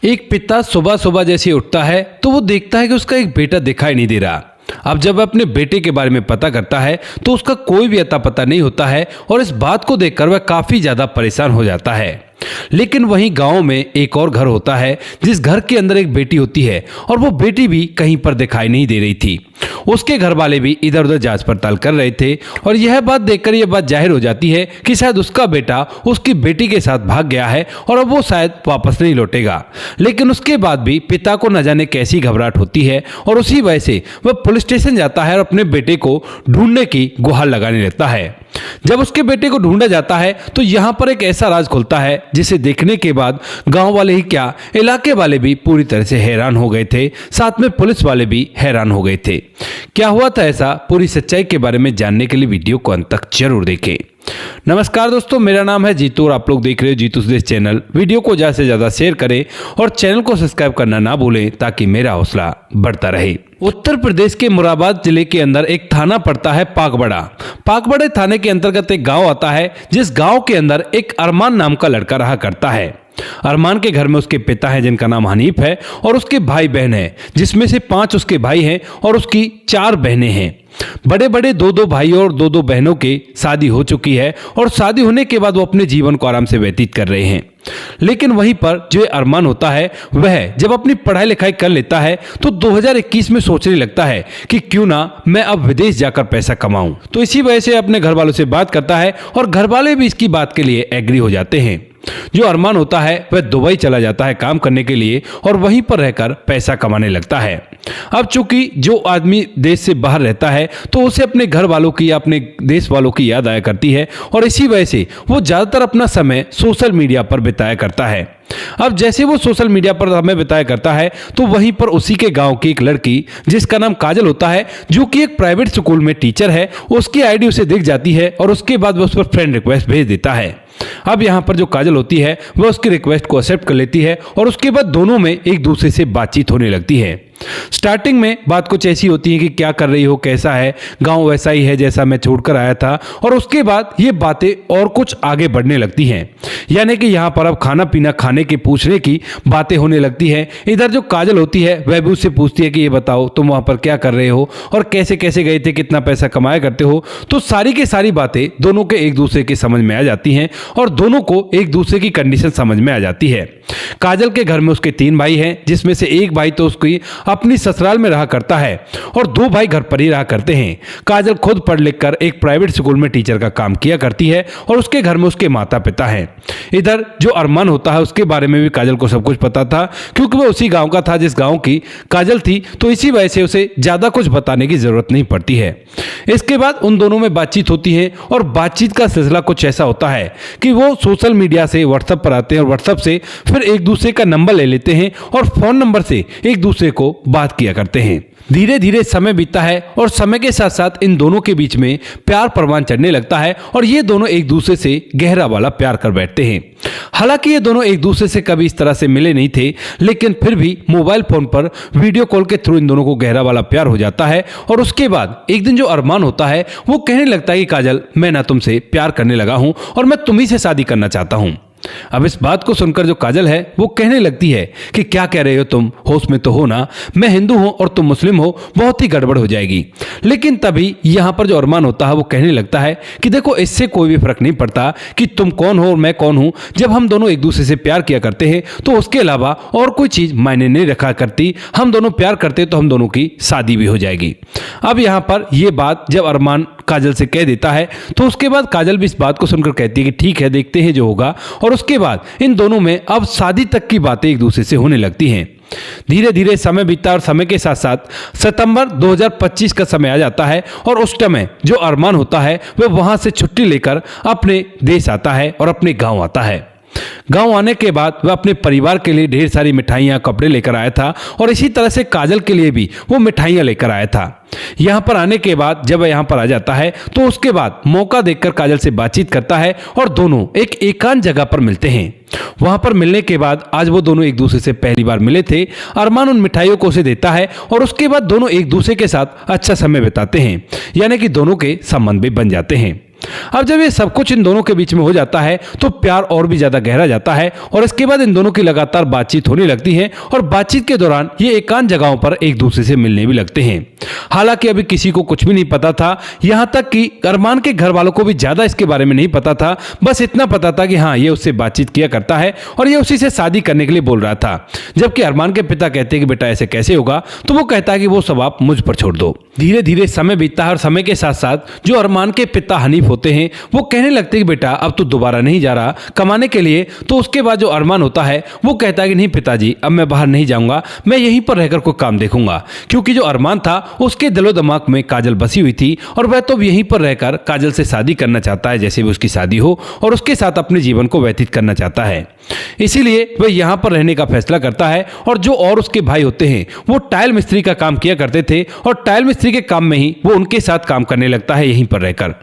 एक पिता सुबह सुबह जैसे उठता है तो वो देखता है कि उसका एक बेटा दिखाई नहीं दे रहा। अब जब वह अपने बेटे के बारे में पता करता है तो उसका कोई भी अता पता नहीं होता है और इस बात को देखकर वह काफी ज्यादा परेशान हो जाता है। लेकिन वहीं गांव में एक और घर होता है जिस घर के अंदर एक बेटी होती है और वो बेटी भी कहीं पर दिखाई नहीं दे रही थी। उसके घर वाले भी इधर उधर जांच पड़ताल कर रहे थे और यह बात देखकर यह बात जाहिर हो जाती है कि शायद उसका बेटा उसकी बेटी के साथ भाग गया है और अब वो शायद वापस नहीं लौटेगा। लेकिन उसके बाद भी पिता को न जाने कैसी घबराहट होती है और उसी वजह से वह पुलिस स्टेशन जाता है और अपने बेटे को ढूंढने की गुहार लगाने लगता है। जब उसके बेटे को ढूंढा जाता है तो यहाँ पर एक ऐसा राज खुलता है जिसे देखने के बाद गांव वाले ही क्या इलाके वाले भी पूरी तरह से हैरान हो गए थे, साथ में पुलिस वाले भी हैरान हो गए थे। क्या हुआ था ऐसा, पूरी सच्चाई के बारे में जानने के लिए वीडियो को अंत तक जरूर देखें। नमस्कार दोस्तों, मेरा नाम है जीतू और आप लोग देख रहे हो जीतू सुदेश चैनल। वीडियो को ज़्यादा से ज़्यादा शेयर करें और चैनल को सब्सक्राइब करना ना भूलें ताकि मेरा हौसला बढ़ता रहे। उत्तर प्रदेश के मुरादाबाद जिले के अंदर एक थाना पड़ता है पाकबड़ा। पाकबड़े थाने के अंतर्गत एक गांव आता है जिस गांव के अंदर एक अरमान नाम का लड़का रहा करता है। अरमान के घर में उसके पिता हैं जिनका नाम हनीफ है और उसके भाई बहन हैं जिसमें से 5 उसके भाई हैं और उसकी 4 बहनें हैं। बड़े बड़े 2-2 भाइयों और 2-2 बहनों की शादी हो चुकी है और शादी होने के बाद वो अपने जीवन को आराम से व्यतीत कर रहे हैं। लेकिन वहीं पर जो अरमान होता है वह जब अपनी पढ़ाई लिखाई कर लेता है तो 2021 में सोचने लगता है कि क्यों ना मैं अब विदेश जाकर पैसा कमाऊं। तो इसी वजह से अपने घर वालों से बात करता है और घर वाले भी इसकी बात के लिए एग्री हो जाते हैं। जो अरमान होता है वह दुबई चला जाता है काम करने के लिए और वहीं पर रहकर पैसा कमाने लगता है। अब चूंकि जो आदमी देश से बाहर रहता है तो उसे अपने घर वालों की या अपने देश वालों की याद आया करती है और इसी वजह से वो ज़्यादातर अपना समय सोशल मीडिया पर बिताया करता है। अब जैसे वो सोशल मीडिया पर समय बिताया करता है तो वहीं पर उसी के गांव की एक लड़की जिसका नाम काजल होता है, जो कि एक प्राइवेट स्कूल में टीचर है, उसकी आईडी उसे दिख जाती है और उसके बाद वो उस पर फ्रेंड रिक्वेस्ट भेज देता है। अब यहाँ पर जो काजल होती है वह उसकी रिक्वेस्ट को एक्सेप्ट कर लेती है और उसके बाद दोनों में एक दूसरे से बातचीत होने लगती है। स्टार्टिंग में बात कुछ ऐसी होती है कि क्या कर रही हो, कैसा है, गांव वैसा ही है जैसा मैं छोड़कर आया था, और उसके बाद ये बातें और कुछ आगे बढ़ने लगती हैं। यानी कि यहाँ पर अब खाना पीना खाने की पूछने की बातें होने लगती हैं। इधर जो काजल होती है वह भी उससे पूछती है कि ये बताओ तुम वहाँ पर क्या कर रहे हो और कैसे कैसे गए थे, कितना पैसा कमाया करते हो। तो सारी की सारी बातें दोनों के एक दूसरे के समझ में आ जाती हैं और दोनों को एक दूसरे की कंडीशन समझ में आ जाती है। काजल के घर में उसके 3 भाई हैं जिसमें से एक भाई तो उसकी अपनी ससुराल में रहा करता है और 2 भाई घर पर ही रहा करते हैं। काजल खुद पढ़ लिख कर एक प्राइवेट स्कूल में टीचर का काम किया करती है और उसके घर में उसके माता पिता हैं। इधर जो अरमान होता है उसके बारे में भी काजल को सब कुछ पता था क्योंकि वह उसी गांव का था जिस गांव की काजल थी, तो इसी वजह से उसे ज्यादा कुछ बताने की जरूरत नहीं पड़ती है। इसके बाद उन दोनों में बातचीत होती है और बातचीत का सिलसिला कुछ ऐसा होता है कि वो सोशल मीडिया से व्हाट्सएप पर आते हैं और व्हाट्सएप से फिर एक दूसरे का नंबर ले लेते हैं और फोन नंबर से एक दूसरे को बात किया करते हैं। धीरे धीरे समय बीतता है और समय के साथ साथ इन दोनों के बीच में प्यार परवान चढ़ने लगता है और ये दोनों एक दूसरे से गहरा वाला प्यार कर बैठते हैं। हालांकि ये दोनों एक दूसरे से कभी इस तरह से मिले नहीं थे, लेकिन फिर भी मोबाइल फोन पर वीडियो कॉल के थ्रू इन दोनों को गहरा वाला प्यार हो जाता है। और उसके बाद एक दिन जो अरमान होता है वो कहने लगता है कि काजल, मैं ना तुमसे प्यार करने लगा हूं और मैं तुम्ही से शादी करना चाहता हूं। अब इस बात को सुनकर जो काजल है वो कहने लगती है कि क्या कह रहे हो तुम, होश में तो हो ना, मैं हिंदू हूं और तुम मुस्लिम हो, बहुत ही गड़बड़ हो जाएगी। लेकिन तभी यहां पर जो अरमान होता है वो कहने लगता है कि देखो, इससे कोई भी फर्क नहीं पड़ता कि तुम कौन हो और मैं कौन हूं। जब हम दोनों एक दूसरे से प्यार किया करते हैं तो उसके अलावा और कोई चीज मायने नहीं रखा करती। हम दोनों प्यार करते तो हम दोनों की शादी भी हो जाएगी। अब यहां पर यह बात जब अरमान काजल से कह देता है तो उसके बाद काजल भी इस बात को सुनकर कहती है कि ठीक है, देखते हैं जो होगा। और उसके बाद इन दोनों में अब शादी तक की बातें एक दूसरे से होने लगती हैं। धीरे धीरे समय बीतता और समय के साथ साथ सितंबर 2025 का समय आ जाता है और उस समय जो अरमान होता है वह वहां से छुट्टी लेकर अपने देश आता है और अपने गांव आता है। गांव आने के बाद वह अपने परिवार के लिए ढेर सारी मिठाइयाँ, कपड़े लेकर आया था और इसी तरह से काजल के लिए भी वो मिठाइयाँ लेकर आया था। यहाँ पर आने के बाद जब वह यहाँ पर आ जाता है तो उसके बाद मौका देखकर काजल से बातचीत करता है और दोनों एक एकांत जगह पर मिलते हैं। वहां पर मिलने के बाद आज वो दोनों एक दूसरे से पहली बार मिले थे। अरमान उन मिठाइयों को उसे देता है और उसके बाद दोनों एक दूसरे के साथ अच्छा समय बिताते हैं, यानी कि दोनों के संबंध भी बन जाते हैं। अब जब ये सब कुछ इन दोनों के बीच में हो जाता है तो प्यार और भी ज्यादा गहरा जाता है और इसके बाद इन दोनों की लगातार बातचीत होने लगती है और बातचीत के दौरान ये एकांत जगहों पर एक दूसरे से मिलने भी लगते हैं। हालांकि अभी किसी को कुछ भी नहीं पता था, यहां तक कि अरमान के घर वालों को भी ज्यादा इसके बारे में नहीं पता था। बस इतना पता था कि हाँ, ये उससे बातचीत किया करता है और ये उसी से शादी करने के लिए बोल रहा था। जबकि अरमान के पिता कहते हैं कि बेटा ऐसे कैसे होगा, तो वो कहता है कि वो सब आप मुझ पर छोड़ दो। धीरे धीरे समय बीतता है और समय के साथ साथ जो अरमान के पिता हनीफ होते हैं वो कहने लगते हैं कि बेटा अब तू दोबारा नहीं जा रहा कमाने के लिए। तो उसके बाद जो अरमान होता है वो कहता है कि नहीं पिताजी, अब मैं बाहर नहीं जाऊंगा, मैं यहीं पर रहकर कोई काम देखूंगा। क्योंकि जो अरमान था उसके दिलो दिमाग में काजल बसी हुई थी और वह तो यहीं पर रहकर काजल से शादी करना चाहता है, जैसे भी उसकी शादी हो, और उसके साथ अपने जीवन को व्यतीत करना चाहता है। इसीलिए वह यहाँ पर रहने का फैसला करता है। और जो और उसके भाई होते हैं वो टाइल मिस्त्री का काम किया करते थे और टाइल मिस्त्री के काम में ही वो उनके साथ काम करने लगता है यहीं पर रहकर।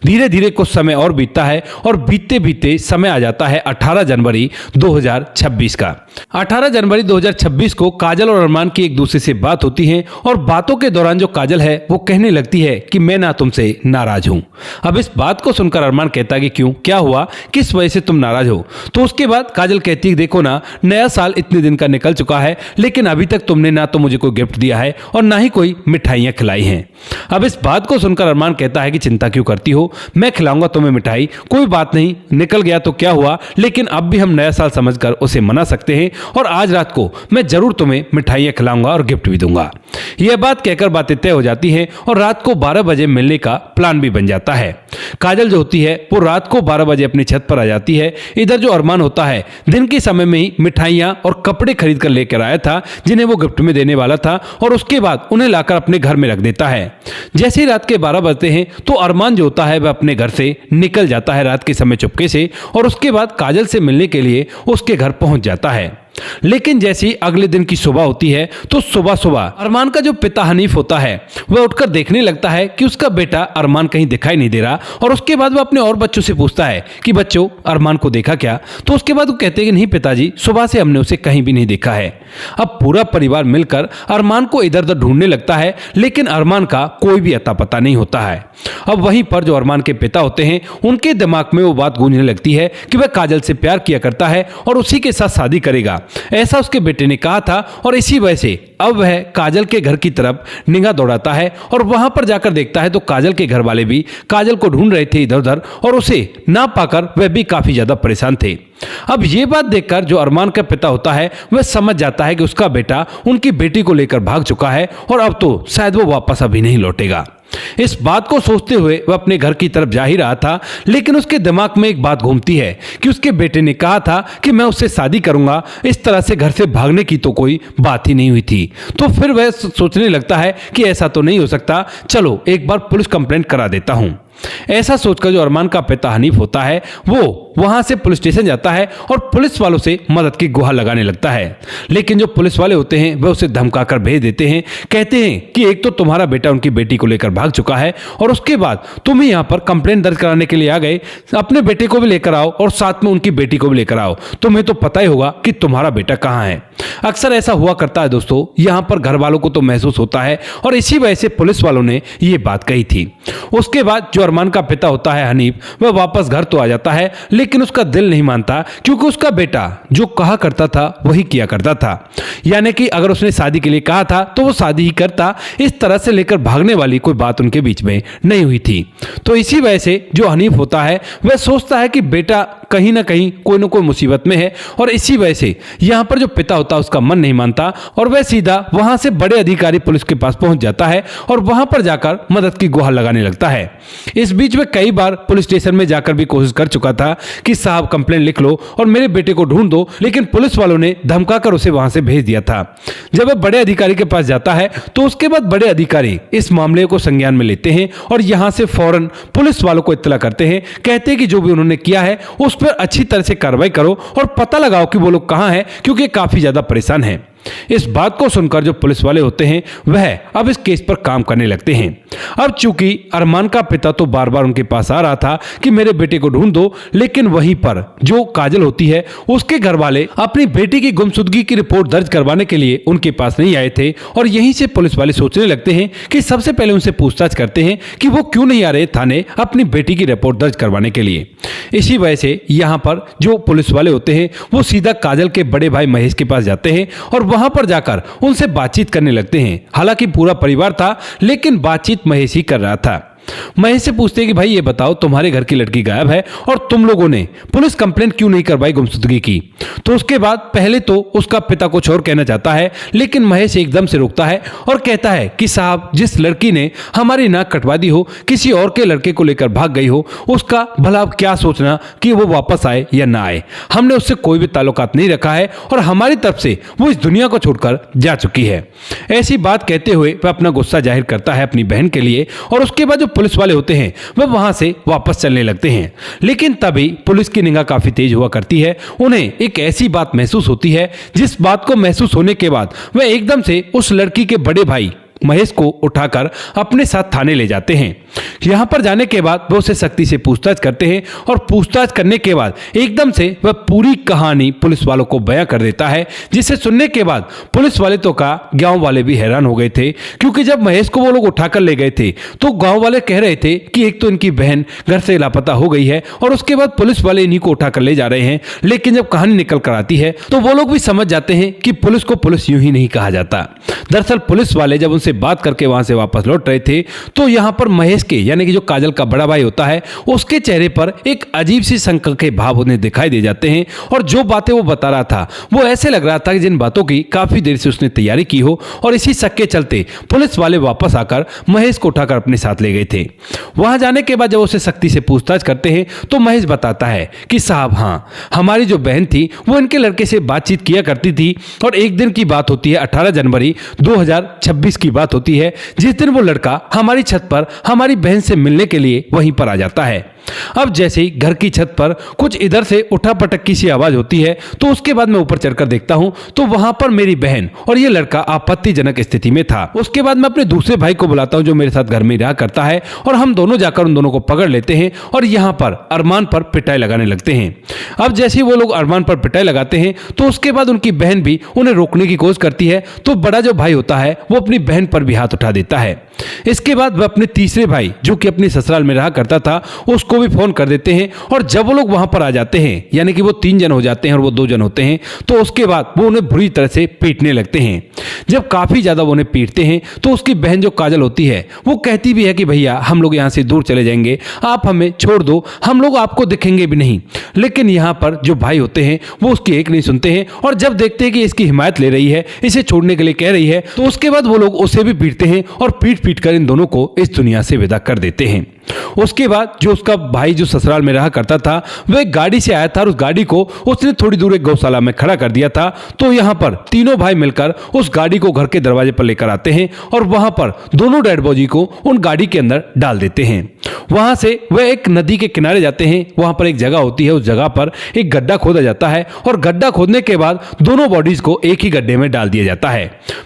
धीरे धीरे कुछ समय और बीतता है और बीतते बीतते समय आ जाता है 18 जनवरी 2026 का। 18 जनवरी 2026 को काजल और अरमान की एक दूसरे से बात होती है और बातों के दौरान जो काजल है वो कहने लगती है कि मैं ना तुमसे नाराज हूं। अब इस बात को सुनकर अरमान कहता है कि क्यों, क्या हुआ, किस वजह से तुम नाराज हो। तो उसके बाद काजल कहती है देखो ना, नया साल इतने दिन का निकल चुका है लेकिन अभी तक तुमने ना तो मुझे कोई गिफ्ट दिया है और ना ही कोई मिठाइयां खिलाई हैं। अब इस बात को सुनकर अरमान कहता है कि चिंता क्यों करती हो, मैं खिलाऊंगा तुम्हें मिठाई, कोई बात नहीं, निकल गया तो क्या हुआ, लेकिन अब भी हम नया साल समझकर उसे मना सकते हैं और आज रात को मैं जरूर तुम्हें मिठाइयां खिलाऊंगा और गिफ्ट भी दूंगा। यह बात कहकर बातें तय हो जाती हैं और रात को 12 बजे मिलने का प्लान भी बन जाता है। काजल जो होती है वो रात को 12 बजे अपनी छत पर आ जाती है। इधर जो अरमान होता है दिन के समय में ही मिठाइयां और कपड़े खरीद कर लेकर आया था जिन्हें वो गिफ्ट में देने वाला था और उसके बाद उन्हें लाकर अपने घर में रख देता है। जैसे ही रात के 12 बजते हैं तो अरमान जो होता है वह अपने घर से निकल जाता है रात के समय चुपके से और उसके बाद काजल से मिलने के लिए उसके घर पहुंच जाता है। लेकिन जैसे ही अगले दिन की सुबह होती है तो सुबह सुबह अरमान का जो पिता हनीफ होता है वह उठकर देखने लगता है कि उसका बेटा अरमान कहीं दिखाई नहीं दे रहा और उसके बाद वह अपने और बच्चों से पूछता है कि बच्चों अरमान को देखा क्या। तो उसके बाद वो कहते हैं कि नहीं पिताजी, सुबह से हमने उसे कहीं भी नहीं देखा है। अब पूरा परिवार मिलकर अरमान को इधर उधर ढूंढने लगता है लेकिन अरमान का कोई भी अता पता नहीं होता है। अब वहीं पर जो अरमान के पिता होते हैं उनके दिमाग में वो बात गूंजने लगती है कि वह काजल से प्यार किया करता है और उसी के साथ शादी करेगा, ऐसा उसके बेटे ने कहा था। और इसी वजह से अब वह काजल के घर की तरफ निगाह दौड़ाता है और वहां पर जाकर देखता है तो काजल के घर वाले भी काजल को ढूंढ रहे थे इधर उधर और उसे ना पाकर वह भी काफी ज्यादा परेशान थे। अब ये बात देखकर जो अरमान का पिता होता है वह समझ जाता है कि उसका बेटा उनकी बेटी को लेकर भाग चुका है और अब तो शायद वो वापस अभी नहीं लौटेगा। इस बात को सोचते हुए वह अपने घर की तरफ जा ही रहा था लेकिन उसके दिमाग में एक बात घूमती है कि उसके बेटे ने कहा था कि मैं उससे शादी करूंगा, इस तरह से घर से भागने की तो कोई बात ही नहीं हुई थी। तो फिर वह सोचने लगता है कि ऐसा तो नहीं हो सकता, चलो एक बार पुलिस कंप्लेंट करा देता हूं। ऐसा सोचकर जो अरमान का पिता हनीफ होता है वो वहां से पुलिस स्टेशन जाता है और पुलिस वालों से मदद की गुहार लगाने लगता है। लेकिन जो पुलिस वाले होते हैं वह उसे धमकाकर भेज देते हैं, कहते हैं कि एक तो तुम्हारा बेटा उनकी बेटी को लेकर भाग चुका है और उसके बाद तुम ही यहाँ पर कंप्लेंट दर्ज कराने के लिए आ गए, अपने बेटे को भी लेकर आओ और साथ में उनकी बेटी को भी लेकर आओ, तुम्हें तो पता ही होगा कि तुम्हारा बेटा कहाँ है। अक्सर ऐसा हुआ करता है दोस्तों, यहाँ पर घर वालों को तो महसूस होता है और इसी वजह से पुलिस वालों ने ये बात कही थी। उसके बाद जो अरमान का पिता होता है हनीफ, वह वापस घर तो आ जाता है लेकिन उसका दिल नहीं मानता क्योंकि उसका बेटा जो कहा करता था वही किया करता था। यानी कि अगर उसने शादी के लिए कहा था तो वो शादी ही करता, इस तरह से लेकर भागने वाली कोई बात उनके बीच में नहीं हुई थी। तो इसी वजह से जो हनीफ होता है वह सोचता है कि बेटा कहीं ना कहीं कोई ना कोई मुसीबत में है और इसी वजह से यहाँ पर जो पिता होता है उसका मन नहीं मानता और वह सीधा वहां से बड़े अधिकारी पुलिस के पास पहुंच जाता है और वहां पर जाकर मदद की गुहार लगाने लगता है। इस बीच में कई बार पुलिस स्टेशन में जाकर भी कोशिश कर चुका था कि साहब कंप्लेंट लिख लो और मेरे बेटे को ढूंढ दो, लेकिन पुलिस वालों ने धमकाकर उसे वहां से भेज दिया था। जब वह बड़े अधिकारी के पास जाता है तो उसके बाद बड़े अधिकारी इस मामले को संज्ञान में लेते हैं और यहां से फौरन पुलिस वालों को इत्तला करते हैं, कहते हैं कि जो भी उन्होंने किया है उस पर अच्छी तरह से कार्रवाई करो और पता लगाओ कि वो लोग कहां हैं क्योंकि काफी ज्यादा परेशान हैं। इस बात को सुनकर जो पुलिस वाले होते हैं वह अब इस केस पर काम करने लगते हैं। अब चूंकि अरमान का पिता तो बार बार उनके पास आ रहा था कि मेरे बेटे को ढूंढ दो, लेकिन वहीं पर जो काजल होती है उसके घर वाले अपनी बेटी की गुमशुदगी की रिपोर्ट दर्ज करवाने के लिए उनके पास नहीं आए थे। और यहीं से पुलिस वाले सोचने लगते हैं कि सबसे पहले उनसे पूछताछ करते हैं कि वो क्यों नहीं आ रहे थाने अपनी बेटी की रिपोर्ट दर्ज करवाने के लिए। इसी वजह से यहाँ पर जो पुलिस वाले होते हैं वो सीधा काजल के बड़े भाई महेश के पास जाते हैं और वहां पर जाकर उनसे बातचीत करने लगते हैं। हालांकि पूरा परिवार था, लेकिन बातचीत महेश ही कर रहा था। महेश से पूछते हैं कि भाई ये बताओ, तुम्हारे घर की लड़की गायब है और तुम लोगों ने पुलिस कंप्लेंट क्यों नहीं करवाई गुमशुदगी की। तो उसके बाद पहले तो उसका पिता कुछ और कहना चाहता है, लेकिन महेश एकदम से रोकता है और कहता है कि साहब, जिस लड़की ने हमारी नाक कटवा दी हो, किसी और के लड़के को लेकर भाग गई हो, उसका भला आप क्या सोचना कि वो वापस आए या ना आए। हमने उससे कोई भी ताल्लुकात नहीं रखा है और हमारी तरफ से वो इस दुनिया को छोड़कर जा चुकी है। ऐसी बात कहते हुए वह अपना गुस्सा जाहिर करता है अपनी बहन के लिए और उसके बाद जो पुलिस वाले होते हैं वह वहां से वापस चलने लगते हैं। लेकिन तभी पुलिस की निगाह काफी तेज हुआ करती है। उन्हें एक ऐसी बात महसूस होती है जिस बात को महसूस होने के बाद वह एकदम से उस लड़की के बड़े भाई महेश को उठाकर अपने साथ थाने ले जाते हैं। यहां पर जाने के बाद वह उसे सख्ती से पूछताछ करते हैं और पूछताछ करने के बाद एकदम से वह पूरी कहानी पुलिस वालों को बयां कर देता है, जिसे सुनने के बाद पुलिस वाले तो का गांव वाले भी हैरान हो गए थे, क्योंकि जब महेश को वो लोग उठाकर ले गए थे तो गांव वाले कह रहे थे कि एक तो इनकी बहन घर से लापता हो गई है और उसके बाद पुलिस वाले इन्हीं को उठाकर ले जा रहे हैं। लेकिन जब कहानी निकल कर आती है तो वो लोग भी समझ जाते हैं कि पुलिस को पुलिस यूं ही नहीं कहा जाता। दरअसल पुलिस वाले जब उनसे बात करके वहां से वापस लौट रहे थे तो यहां पर महेश के यानी कि जो काजल का बड़ा भाई होता है उसके चेहरे पर एक अजीब सी शंका के भाव उन्हें दिखाई दे जाते हैं और जो बातें वो बता रहा था वो ऐसे लग रहा था कि जिन बातों की काफी देर से उसने तैयारी की हो। और इसी शक के चलते पुलिस वाले वापस आकर महेश को उठाकर अपने साथ ले गए थे। वहां जाने के बाद जब उसे सख्ती से पूछताछ करते हैं तो महेश बताता है कि साहब हाँ, हमारी जो बहन थी वो इनके लड़के से बातचीत किया करती थी और एक दिन की बात होती है 18 जनवरी 2026 की बात होती है, जिस दिन वो लड़का हमारी छत पर हमारी बहन से मिलने के लिए वहीं पर आ जाता है। अब जैसे ही घर की छत पर कुछ इधर से उठा पटक की सी आवाज होती है तो उसके बाद मैं ऊपर चढ़कर देखता हूं तो वहां पर मेरी बहन और ये लड़का आपत्तिजनक स्थिति में था। उसके बाद मैं अपने दूसरे भाई को बुलाता हूं जो मेरे साथ घर में रहा करता है और हम दोनों जाकर उन दोनों को पकड़ लेते हैं और यहां पर अरमान पर पिटाई लगाने लगते हैं। अब जैसे ही वो लोग अरमान पर पिटाई लगाते हैं तो उसके बाद उनकी बहन भी उन्हें रोकने की कोशिश करती है तो बड़ा जो भाई होता है वो अपनी बहन पर भी हाथ उठा देता है। इसके बाद वह अपने तीसरे भाई जो कि अपने ससुराल में रहा करता था उसको भी फोन कर देते हैं और जब वो लोग वहां पर आ जाते हैं यानी कि वो 3 जन हो जाते हैं और वो 2 जन होते हैं तो उसके बाद वो उन्हें बुरी तरह से पीटने लगते हैं। जब काफी ज्यादा वो उन्हें पीटते हैं तो उसकी बहन जो काजल होती है वो कहती भी है कि भैया हम लोग यहाँ से दूर चले जाएंगे, आप हमें छोड़ दो, हम लोग आपको दिखेंगे भी नहीं। लेकिन यहाँ पर जो भाई होते हैं वो उसकी एक नहीं सुनते हैं और जब देखते हैं कि इसकी हिमायत ले रही है, इसे छोड़ने के लिए कह रही है, तो उसके बाद वो लोग उसे भी पीटते हैं और पीट पीट कर इन दोनों को इस दुनिया से विदा कर देते हैं। उसके बाद जो उसका भाई जो ससुराल में रहा करता था वह एक गाड़ी से आया था और उस गाड़ी को उसने थोड़ी दूर एक गौशाला में खड़ा कर दिया था। तो यहाँ पर तीनों भाई मिलकर उस गाड़ी को घर के दरवाजे पर लेकर आते हैं और वहां पर दोनों डेड बॉडी को उन गाड़ी के अंदर डाल देते हैं। वहां से वह एक नदी के किनारे जाते हैं, वहां पर एक जगह होती है, उस जगह पर एक गड्ढा खोदा जाता है और गड्ढा खोदने के बाद दोनों बॉडीज को एक ही गड्ढे में डाल दिया जाता है।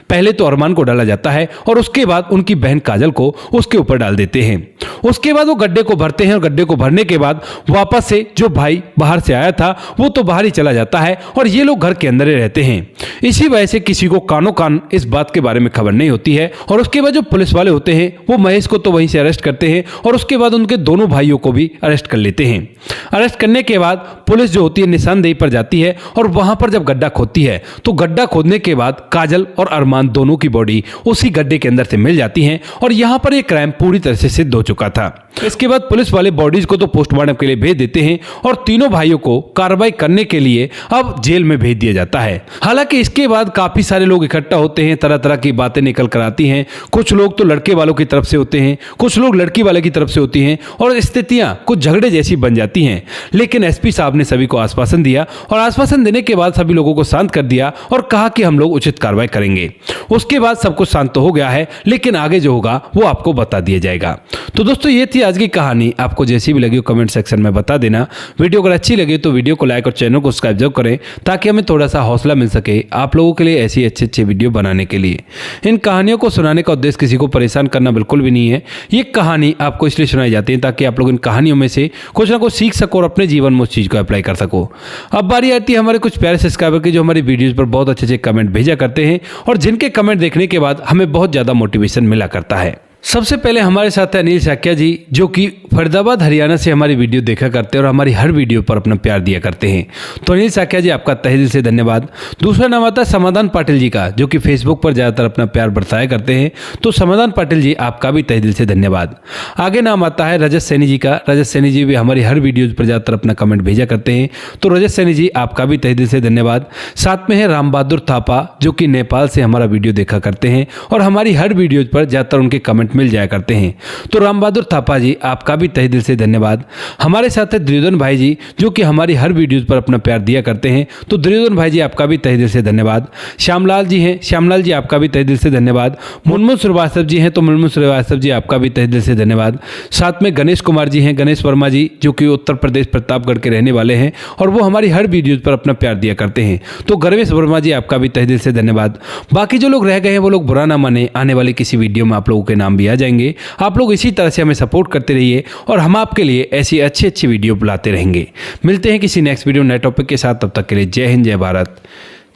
पहले तो अरमान को डाला जाता है और उसके बाद उनकी बहन काजल को उसके ऊपर डाल देते हैं। उसके बाद वो गड्ढे को भरते हैं और गड्ढे को भरने के बाद वापस से जो भाई बाहर से आया था वो तो बाहर ही चला जाता है और ये लोग घर के अंदर ही रहते हैं। इसी वजह से किसी को कानों कान इस बात के बारे में खबर नहीं होती है। और उसके बाद जो पुलिस वाले होते हैं वो महेश को तो वहीं से अरेस्ट करते हैं और उसके बाद उनके दोनों भाइयों को भी अरेस्ट कर लेते हैं। अरेस्ट करने के बाद पुलिस जो होती है निशानदेही पर जाती है और वहां पर जब गड्ढा खोदती है तो गड्ढा खोदने के बाद काजल और अरमान दोनों की बॉडी उसी गड्ढे के अंदर से मिल जाती है और यहाँ पर एक क्राइम पूरी तरह से सिद्ध हो चुका था। इसके बाद पुलिस वाले बॉडीज को तो पोस्टमार्टम के लिए भेज देते हैं और तीनों भाइयों को कार्रवाई करने के लिए अब जेल में भेज दिया जाता है। हालांकि इसके बाद काफी सारे लोग इकट्ठा होते हैं, तरह तरह की बातें निकल कर आती हैं। कुछ लोग तो लड़के वालों की तरफ से होते हैं, कुछ लोग लड़की वाले की तरफ से होती हैं और स्थितियां कुछ झगड़े जैसी बन जाती हैं। लेकिन एसपी साहब ने सभी को आश्वासन दिया और आश्वासन देने के बाद सभी लोगों को शांत कर दिया और कहा कि हम लोग उचित कार्रवाई करेंगे। उसके बाद सब कुछ शांत तो हो गया है, लेकिन आगे जो होगा वो आपको बता दिया जाएगा। तो दोस्तों ये थी वैसी आज की कहानी आपको जैसी भी लगी हो कमेंट सेक्शन में बता देना। वीडियो अगर अच्छी लगे तो वीडियो को लाइक और चैनल को सब्सक्राइब जरूर करें ताकि हमें थोड़ा सा हौसला मिल सके आप लोगों के लिए ऐसी अच्छे वीडियो बनाने के लिए। इन कहानियों को सुनाने का उद्देश्य किसी को परेशान करना बिल्कुल भी नहीं है। ये कहानी आपको इसलिए सुनाई जाती है ताकि आप लोग इन कहानियों में से कुछ ना कुछ सीख सको और अपने जीवन में उस चीज़ को अप्लाई कर सको। अब बारी आती है हमारे कुछ प्यारे सब्सक्राइबर की जो हमारी वीडियोज़ पर बहुत अच्छे कमेंट भेजा करते हैं और जिनके कमेंट देखने के बाद हमें बहुत ज़्यादा मोटिवेशन मिला करता है। सबसे पहले हमारे साथ है अनिल साक्या जी, जो कि फरीदाबाद हरियाणा से हमारी वीडियो देखा करते हैं और हमारी हर वीडियो पर अपना प्यार दिया करते हैं। तो अनिल साक्या जी आपका तहे दिल से धन्यवाद। दूसरा नाम आता है समाधान पाटिल जी का, जो कि फेसबुक पर ज़्यादातर अपना प्यार बरसाया करते हैं। तो समाधान पाटिल जी आपका भी तहे दिल से धन्यवाद। आगे नाम आता है रजत सैनी जी का। रजत सैनी जी भी हमारी हर वीडियोज़ पर ज़्यादातर अपना कमेंट भेजा करते हैं। तो रजत सैनी जी आपका भी तहे दिल से धन्यवाद। साथ में है राम बहादुर थापा, जो कि नेपाल से हमारा वीडियो देखा करते हैं और हमारी हर वीडियोज़ पर ज़्यादातर उनके कमेंट मिल जाया करते हैं। तो राम बहादुर थापा जी आपका भी तहे दिल से धन्यवाद। हमारे साथ है दुर्योधन भाई जी, जो कि हमारी हर वीडियोस पर अपना प्यार दिया करते हैं। तो दुर्योधन भाई जी आपका भी तहे दिल से धन्यवाद। श्यामलाल जी हैं, श्यामलाल जी आपका भी तहे दिल से धन्यवाद। मुनमुन श्रीवास्तव जी हैं, तो मुनमुन श्रीवास्तव जी आपका भी तहे दिल से धन्यवाद। साथ में गणेश कुमार जी हैं, गणेश वर्मा जी, जो कि उत्तर प्रदेश प्रतापगढ़ के रहने वाले हैं और वो हमारी हर वीडियोज पर अपना प्यार दिया करते हैं। तो गणेश वर्मा जी आपका भी तहे दिल से धन्यवाद। बाकी जो लोग रह गए हैं वो लोग बुरा ना माने, आने वाली किसी वीडियो में आप लोगों के नाम भी आ जाएंगे। आप लोग इसी तरह से हमें सपोर्ट करते रहिए और हम आपके लिए ऐसी अच्छी वीडियो बुलाते रहेंगे। मिलते हैं किसी नेक्स्ट वीडियो नए टॉपिक के साथ। तब तक के लिए जय हिंद, जय भारत,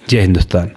जय हिंदुस्तान।